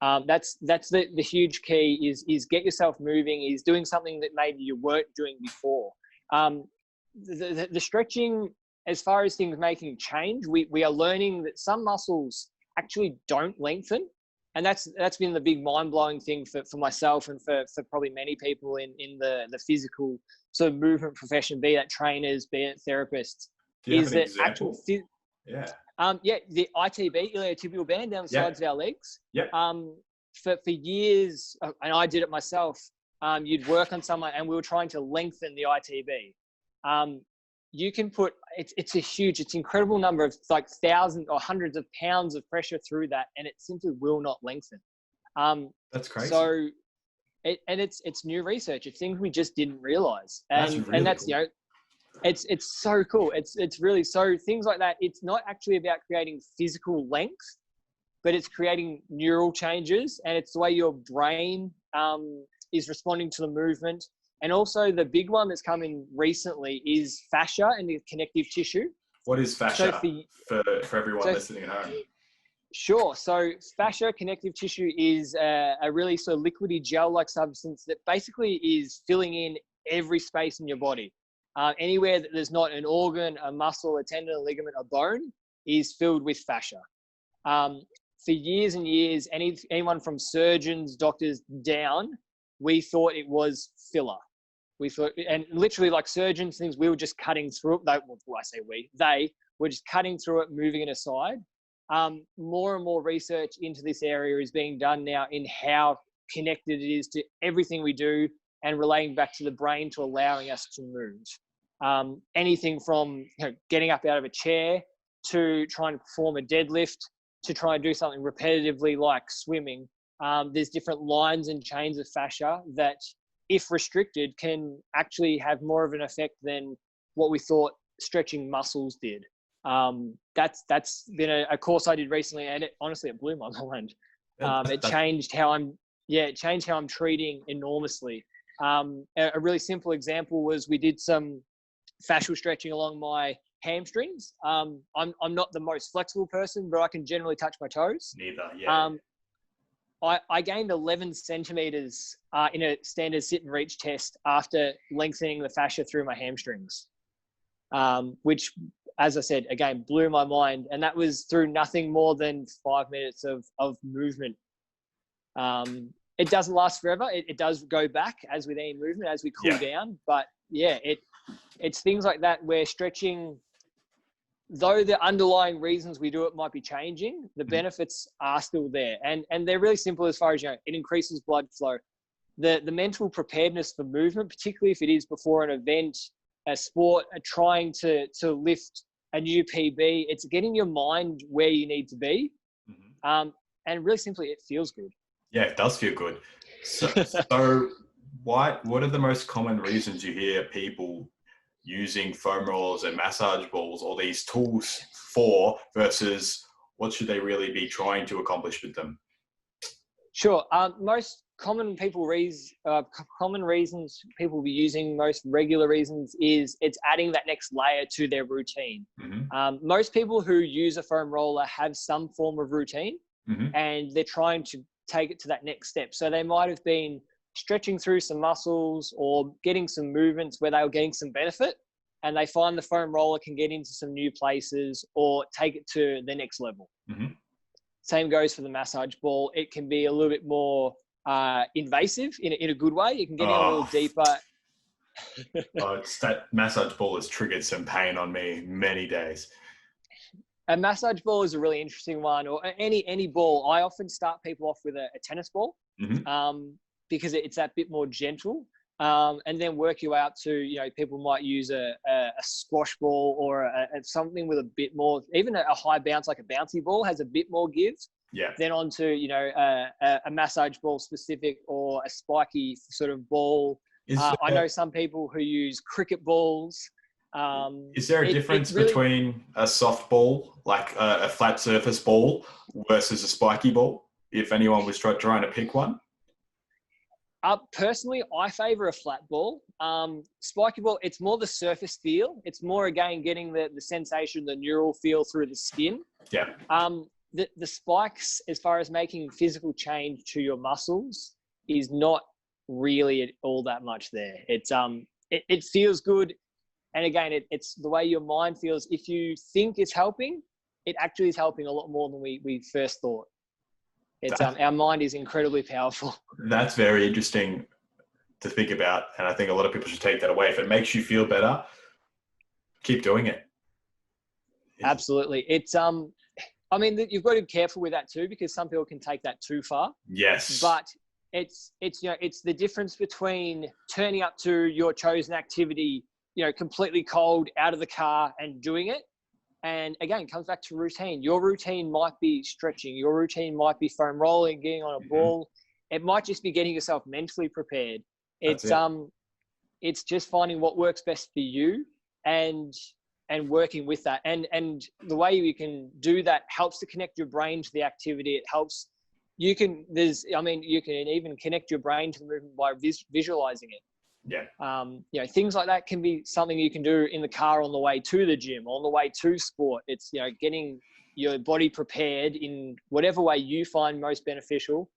That's the huge key is get yourself moving, is doing something that maybe you weren't doing before. The stretching, as far as things making change, we are learning that some muscles actually don't lengthen. And that's been the big mind-blowing thing for myself and for probably many people in the physical sort of movement profession, be that trainers, be it therapists. Do you have an example? The ITB, iliotibial band down the sides of our legs. Yep. For years, and I did it myself, you'd work on someone and we were trying to lengthen the ITB. You can put, it's incredible number of thousands or hundreds of pounds of pressure through that, and it simply will not lengthen. That's crazy. So, it's new research. It's things we just didn't realize. And that's cool. It's so cool. It's really, so things like that. It's not actually about creating physical length, but it's creating neural changes, and it's the way your brain is responding to the movement. And also the big one that's come in recently is fascia and the connective tissue. What is fascia for everyone listening at home? Sure. So fascia, connective tissue, is a really sort of liquidy gel-like substance that basically is filling in every space in your body. Anywhere that there's not an organ, a muscle, a tendon, a ligament, a bone is filled with fascia. For years and years, anyone from surgeons, doctors down we thought it was filler. We thought, and literally like surgeons, things, we were just cutting through it. They were just cutting through it, moving it aside. More and more research into this area is being done now in how connected it is to everything we do and relating back to the brain to allowing us to move. Anything from getting up out of a chair to trying to perform a deadlift to try and do something repetitively like swimming. There's different lines and chains of fascia that, if restricted, can actually have more of an effect than what we thought stretching muscles did. That's been a course I did recently, and honestly, it blew my mind. It changed how I'm treating enormously. A really simple example was we did some fascial stretching along my hamstrings. I'm not the most flexible person, but I can generally touch my toes. Neither, yeah. I gained 11 centimeters in a standard sit and reach test after lengthening the fascia through my hamstrings, which, as I said, again, blew my mind. And that was through nothing more than 5 minutes of movement. It doesn't last forever. It does go back as with any movement, as we cool down. But yeah, it's things like that where stretching, though the underlying reasons we do it might be changing, the benefits are still there. And they're really simple as far as, it increases blood flow. The mental preparedness for movement, particularly if it is before an event, a sport, trying to lift a new PB, it's getting your mind where you need to be. And really simply, it feels good. Yeah, it does feel good. So what are the most common reasons you hear people using foam rollers and massage balls or these tools for, versus what should they really be trying to accomplish with them? Sure. Most common reasons people will be using, most regular reasons, is it's adding that next layer to their routine. Most people who use a foam roller have some form of routine, and they're trying to take it to that next step. So they might have been stretching through some muscles or getting some movements where they were getting some benefit, and they find the foam roller can get into some new places or take it to the next level. Same goes for the massage ball. It can be a little bit more invasive in a good way. It can get in a little deeper. That massage ball has triggered some pain on me many days. A massage ball is a really interesting one, or any ball. I often start people off with a tennis ball, because it's that bit more gentle, and then work you out to, people might use a squash ball or something with a bit more, even a high bounce, like a bouncy ball has a bit more give. Yeah. Then onto, a massage ball specific or a spiky sort of ball. I know some people who use cricket balls. Is there a difference between a soft ball, like a flat surface ball, versus a spiky ball, if anyone was trying to pick one? Personally, I favor a flat ball. Spiky ball, it's more the surface feel. It's more, again, getting the sensation, the neural feel through the skin. Yeah. The spikes, as far as making physical change to your muscles, is not really all that much there. It feels good. And again, it's the way your mind feels. If you think it's helping, it actually is helping a lot more than we first thought. Our mind is incredibly powerful. That's very interesting to think about. And I think a lot of people should take that away. If it makes you feel better, keep doing it. Absolutely. You've got to be careful with that too, because some people can take that too far. Yes. But it's the difference between turning up to your chosen activity, completely cold, out of the car, and doing it. And again, it comes back to routine. Your routine might be stretching. Your routine might be foam rolling, getting on a ball. It might just be getting yourself mentally prepared. It's just finding what works best for you and working with that. And the way you can do that helps to connect your brain to the activity. It helps. You can even connect your brain to the movement by visualizing it. Yeah. Things like that can be something you can do in the car on the way to the gym, on the way to sport. It's, getting your body prepared in whatever way you find most beneficial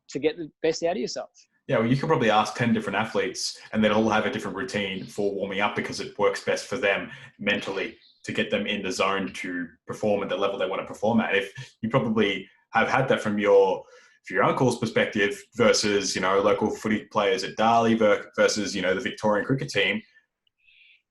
to get the best out of yourself. Yeah, well, you could probably ask 10 different athletes and they'll all have a different routine for warming up because it works best for them mentally to get them in the zone to perform at the level they want to perform at. If you probably have had that from your for your uncle's perspective versus, you know, local footy players at Darley versus, you know, the Victorian cricket team,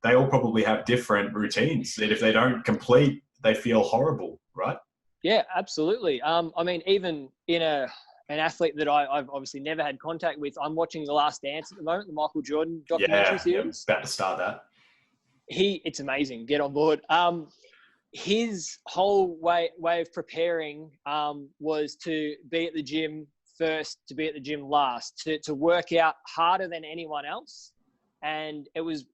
they all probably have different routines that if they don't complete, they feel horrible, right? Yeah, absolutely. I mean, even in an athlete that I've obviously never had contact with, I'm watching The Last Dance at the moment, the Michael Jordan documentary Yeah, series. about to start that. It's amazing. Get on board. His whole way of preparing was to be at the gym first, to be at the gym last, to work out harder than anyone else. And it was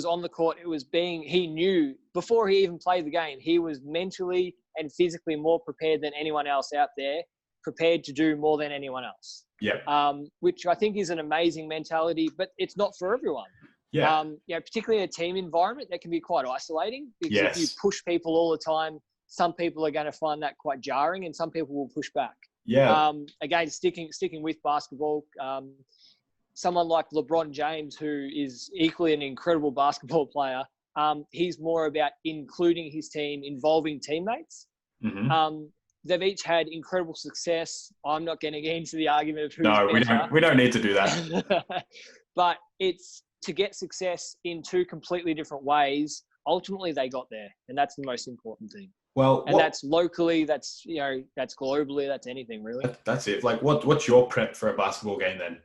on the court. He knew before he even played the game, he was mentally and physically more prepared than anyone else out there, prepared to do more than anyone else. Yeah. Which I think is an amazing mentality, but it's not for everyone. Yeah. You know, particularly in a team environment, that can be quite isolating because Yes. if you push people all the time, some people are going to find that quite jarring, and some people will push back. Yeah. Again, sticking with basketball, someone like LeBron James, who is equally an incredible basketball player, he's more about including his team, involving teammates. Mm-hmm. They've each had incredible success. I'm not going to get into the argument of who's better. We don't need to do that. But it's to get success in two completely different ways. Ultimately, they got there, and that's the most important thing. Well, and that's locally, that's that's globally, that's anything really. That's it. Like, what's your prep for a basketball game then?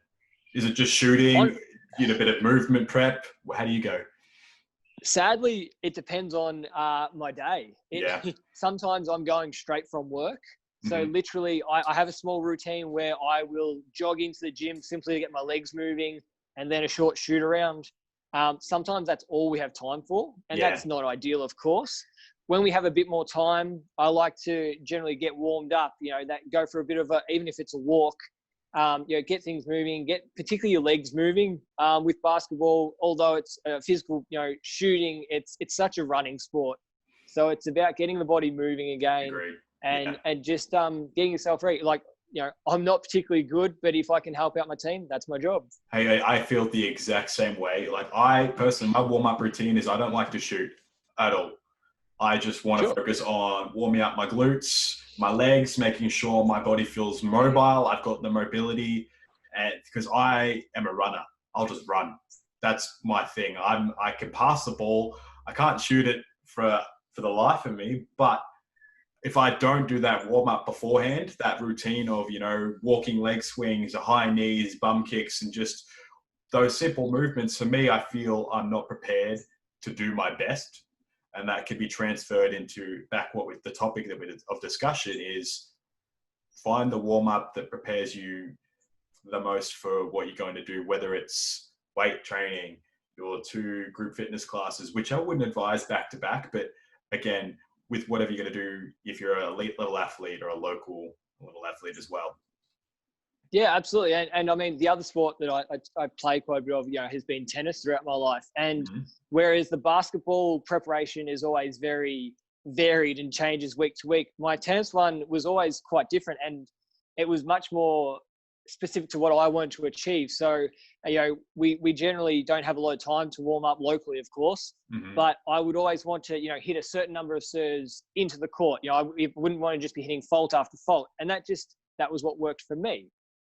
Is it just shooting? You know, a bit of movement prep? How do you go? Sadly, it depends on my day. Sometimes I'm going straight from work. So literally, I have a small routine where I will jog into the gym simply to get my legs moving and then a short shoot around. Sometimes that's all we have time for. And that's not ideal, of course. When we have a bit more time, I like to generally get warmed up, go for a bit of even if it's a walk, get things moving, get particularly your legs moving with basketball. Although it's physical, shooting, it's such a running sport. So it's about getting the body moving again. Agreed. And just getting yourself ready. Like, I'm not particularly good, but if I can help out my team, that's my job. Hey, I feel the exact same way. Like, I personally, my warm-up routine is I don't like to shoot at all. I just want to focus on warming up my glutes, my legs, making sure my body feels mobile. I've got the mobility, and because I am a runner, I'll just run. That's my thing. I can pass the ball. I can't shoot it for the life of me, but if I don't do that warm up beforehand, that routine of, walking leg swings, high knees, bum kicks, and just those simple movements, for me, I feel I'm not prepared to do my best. And that could be transferred into with the topic of discussion is find the warm up that prepares you the most for what you're going to do, whether it's weight training, your 2 group fitness classes, which I wouldn't advise back to back, but again, with whatever you're going to do, if you're an elite level athlete or a local level athlete as well. Yeah, absolutely. And I mean, the other sport that I play quite a bit of, has been tennis throughout my life. And whereas the basketball preparation is always very varied and changes week to week, my tennis one was always quite different. And it was much more specific to what I wanted to achieve. So, we generally don't have a lot of time to warm up locally, of course, but I would always want to, hit a certain number of serves into the court. I wouldn't want to just be hitting fault after fault. And that was what worked for me.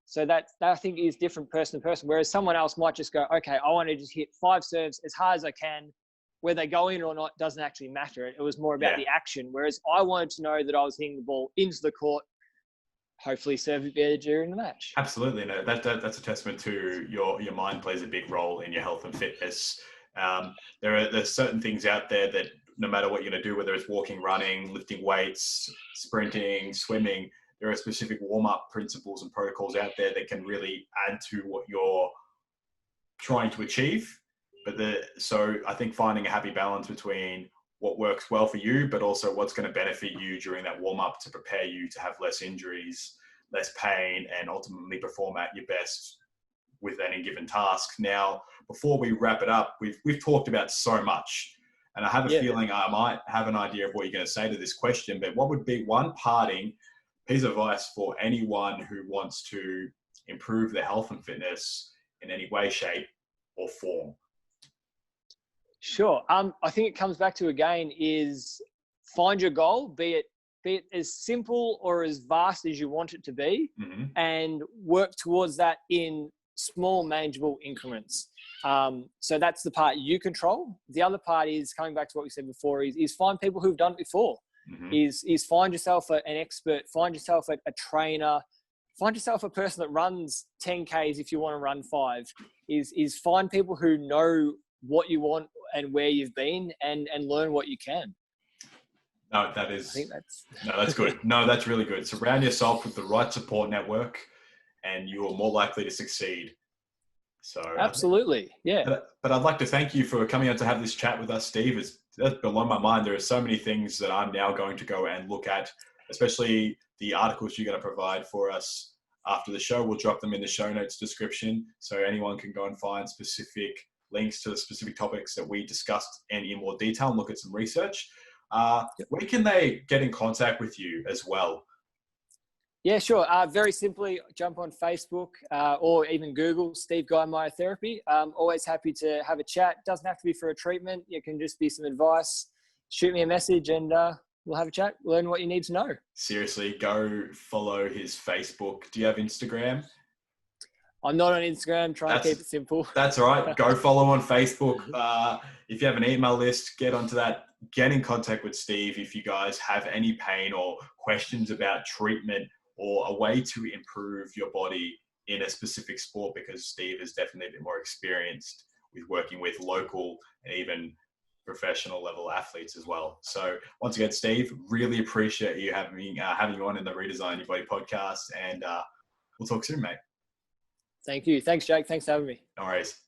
So that I think is different person to person. Whereas someone else might just go, okay, I want to just hit 5 serves as hard as I can. Whether they go in or not doesn't actually matter. It was more about the action. Whereas I wanted to know that I was hitting the ball into the court, hopefully serve it better during the match. Absolutely. No, that's a testament to your mind plays a big role in your health and fitness. There's certain things out there that no matter what you're going to do, whether it's walking, running, lifting weights, sprinting, swimming, there are specific warm-up principles and protocols out there that can really add to what you're trying to achieve. So I think finding a happy balance between what works well for you, but also what's going to benefit you during that warm-up to prepare you to have less injuries, less pain, and ultimately perform at your best with any given task. Now, before we wrap it up, we've talked about so much, and I have a feeling I might have an idea of what you're going to say to this question, but what would be one parting piece of advice for anyone who wants to improve their health and fitness in any way, shape, or form? Sure. I think it comes back to, again, is find your goal, be it be it as simple or as vast as you want it to be, Mm-hmm. and work towards that in small, manageable increments. So that's the part you control. The other part is coming back to what we said before is find people who've done it before. Mm-hmm. Is find yourself an expert, find yourself a trainer, find yourself a person that runs 10Ks if you want to run 5. Is find people who know what you want and where you've been, and learn what you can. No, that is. I think that's No, that's good. No, that's really good. Surround yourself with the right support network, and you are more likely to succeed. So absolutely, yeah. But I'd like to thank you for coming out to have this chat with us, Steve. That's blown my mind. There are so many things that I'm now going to go and look at, especially the articles you're going to provide for us after the show. We'll drop them in the show notes description, so anyone can go and find specific links to the specific topics that we discussed and in more detail and look at some research. Where can they get in contact with you as well? Yeah, sure. Very simply, jump on Facebook or even Google Steve Guy Myotherapy. Always happy to have a chat. Doesn't have to be for a treatment. It can just be some advice. Shoot me a message and we'll have a chat. Learn what you need to know. Seriously, go follow his Facebook. Do you have Instagram? I'm not on Instagram. Trying to keep it simple. That's all right. Go follow on Facebook. If you have an email list, get onto that. Get in contact with Steve if you guys have any pain or questions about treatment or a way to improve your body in a specific sport, because Steve is definitely a bit more experienced with working with local and even professional level athletes as well. So once again, Steve, really appreciate you having you on in the Redesign Your Body podcast, and we'll talk soon, mate. Thank you. Thanks, Jake. Thanks for having me. No worries.